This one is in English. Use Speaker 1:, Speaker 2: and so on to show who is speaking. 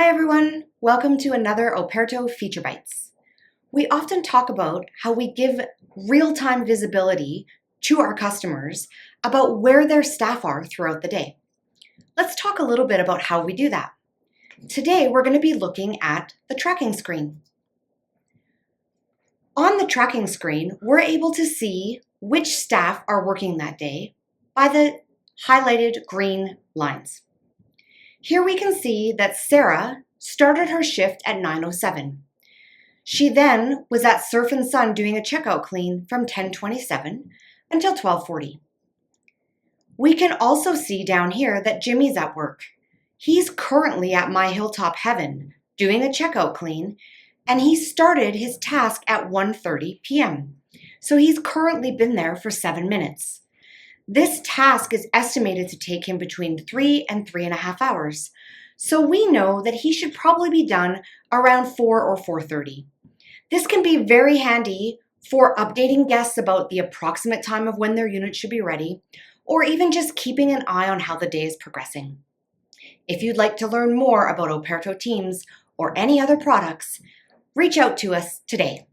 Speaker 1: Hi everyone, welcome to another Operto Feature Bites. We often talk about how we give real-time visibility to our customers about where their staff are throughout the day. Let's talk a little bit about how we do that. Today we're going to be looking at the tracking screen. On the tracking screen, we're able to see which staff are working that day by the highlighted green lines. Here we can see that Sarah started her shift at 9:07. She then was at Surf and Sun doing a checkout clean from 10:27 until 12:40. We can also see down here that Jimmy's at work. He's currently at My Hilltop Heaven doing a checkout clean, and he started his task at 1:30 p.m. So he's currently been there for 7 minutes. This task is estimated to take him between 3 and 3.5 hours. So we know that he should probably be done around 4 or 4:30. This can be very handy for updating guests about the approximate time of when their unit should be ready, or even just keeping an eye on how the day is progressing. If you'd like to learn more about Operto Teams or any other products, reach out to us today.